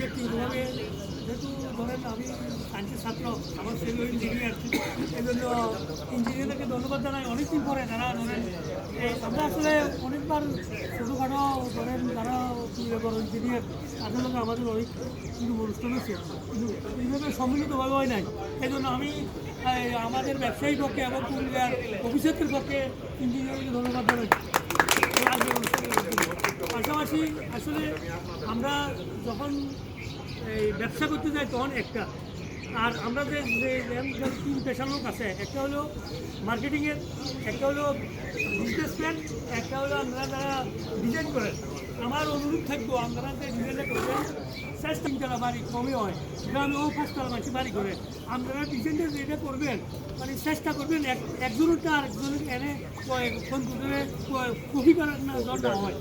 ব্যক্তিগতভাবে যেহেতু ধরেন আমি সায়েন্সের ছাত্র, আমার ছেলে ইঞ্জিনিয়ার, এই জন্য ইঞ্জিনিয়ারদেরকে ধন্যবাদ জানাই। অনেকদিন পরে তারা ধরেন আমরা আসলে অনেকবার ছোটোখাটো ধরেন যারা বড় ইঞ্জিনিয়ার তাদের লোক আমাদের অনেক কিন্তু অনুষ্ঠান হচ্ছে, কিন্তু এইভাবে সম্মিলিতভাবে হয় নাই। এই জন্য আমি আমাদের ব্যবসায়ী পক্ষে এবং পুরুলিয়ার অফিসারদের পক্ষে ইঞ্জিনিয়ারকে ধন্যবাদ জানাই। পাশাপাশি আসলে আমরা যখন এই ব্যবসা করতে যাই তখন একটা, আর আমরা যে তিন পেশার লোক আছে, একটা হলো মার্কেটিংয়ের, একটা হলো বিজনেসম্যান, একটা হলো আমরা যারা ডিজাইন করেন। আমার অনুরোধ থাকবো আপনারা যে ডিজাইনটা করবেন চেষ্টা তিনতলা বাড়ি কমে হয়, গ্রামে ও 5 তলা মাসে বাড়ি করে আপনারা ডিজাইনটা যেটা করবেন মানে চেষ্টা করবেন একজনটা আরেকজনের এনে কম্পিউটারে কপি করার না দরকার হয়।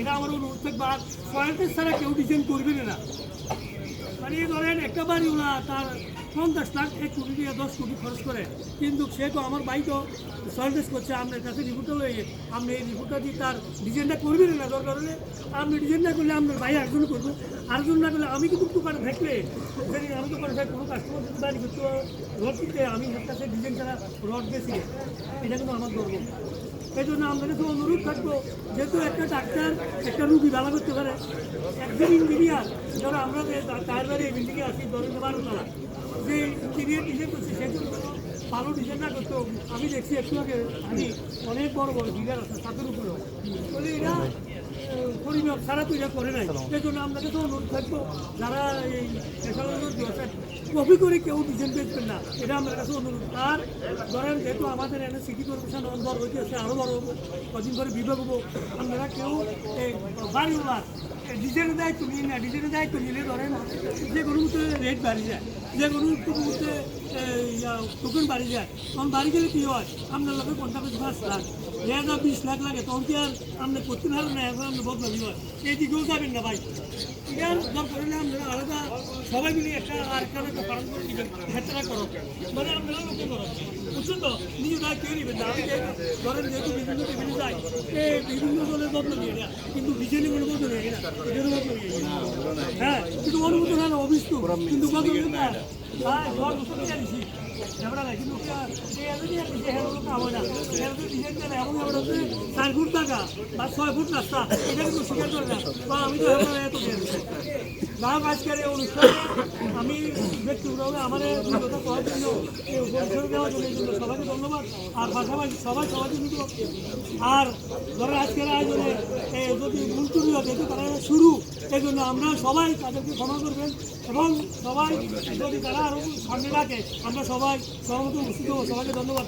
এটা আমার অনুরোধ থাকবে। আর সয়ালটেস ছাড়া কেউ ডিজাইন করবেন না। মানে ধরেন একটা বাড়িওয়ালা তার 50 লাখ 1 কোটি দিয়ে 10 কোটি খরচ করে, কিন্তু সে তো আমার ভাই তো সয়ালটেস করছে, আপনার কাছে রিপোর্টটা লইয়ে আপনি এই রিপোর্টটা দিয়ে তার ডিজাইনটা করবেন না। দরকার হলে আপনি ডিজাইন না করলে আপনার ভাই একজন করবো, আরেকজন না করলে আমি কিন্তু দোকানে থাকলে আমি দোকানে থাকি কোনো কাস্টমার যদি বাড়ি করতে রড কিনতে আমি তার কাছে ডিজাইন ছাড়া রড বেশি, এটা কিন্তু আমার গর্ব। এই জন্য আমাদের তো অনুরোধ থাকবো, যেহেতু একটা ডাক্তার একটা রুগী ভালো করতে পারে, একজন ইঞ্জিনিয়ার ধরো আমরা যে তার বাড়ি বিল্ডিংয়ে আসি ধরেন 12 তলা, যে ইঞ্জিনিয়ার ডিজাইন করছে সে জন্য ভালো ডিজাইন না করতো। আমি দেখছি একটু আগে আমি অনেক বড় বড় ডিলার আছে ছাদের উপরেও, বলে এরা পরিমাপ ছাড়া তো এটা করে নাই। সেই জন্য আপনাকে তো অনুরোধ থাকবো যারা এই কপি করে কেউ ডিজাইন বেচবেন না, এটা আমার কাছে অনুরোধ। আর ধরেন যেহেতু আমাদের এনে সিটি কর্পোরেশন বড় হইতে আছে, আরও বড় হবো, কদিন করে বিভাগ হবো, আপনারা কেউ বাড়িওয়ালার ডিজাইনের দায়িত্ব নিন না। ডিজাইনের দায়িত্ব নিলে ধরেন যে কোনো মুহূর্তে রেট বাড়ি যায়, যে কোনো মুহূর্তে টোকেন বাড়ি যায়, তখন বাড়ি গেলে কী হয় আপনার লোকের 50-5 লাখ 20 লাখ লাগে, তখন কি আর আপনি করতে পারেন না, এখন আপনি বদলামি হয়, এই দিকেও যাবেন না ভাই। এটার দরকার হলে আপনারা আলাদা সবাই মিলে একটা আরেকটা পালন করে দিবেন, ক্ষেত্রে করো মানে আপনারা লোকে করো, বুঝছেন তো? নিজে দায় কেউ নেবেন না। আমি ধরেন যেহেতু বিভিন্ন টেবিলে যাই বিভিন্ন দলের বদল নিয়ে না, কিন্তু বিজেপি কোনো বদল নিয়ে না, এদেরও বদল নিয়ে না। হ্যাঁ, কিন্তু অনুমতি হয় না অভিষ্ট, কিন্তু বদল নিয়ে না ভাই ঘর বসে জানিছি এবার না, কিন্তু এবং 4 ফুট টাকা বা 6 ফুট রাস্তা এটা কিন্তু স্বীকার করে না, বা আমি তো এত না। আজকের এই অনুষ্ঠানে আমি ব্যক্তিগতভাবে আমার কথা করার জন্য পরিচয় দেওয়ার জন্য সবাইকে ধন্যবাদ। আর পাশাপাশি সবাইকে কিন্তু আর ধরো আজকের আয়োজনে যদি ভুল ত্রুটি হয় যেহেতু তারা শুরু, এই জন্য আমরা সবাই তাদেরকে ক্ষমা করবেন এবং সবাই যদি তারা আরও সামনে রাখে আমরা সবাই সহমত উপস্থিত হবো। সবাইকে ধন্যবাদ।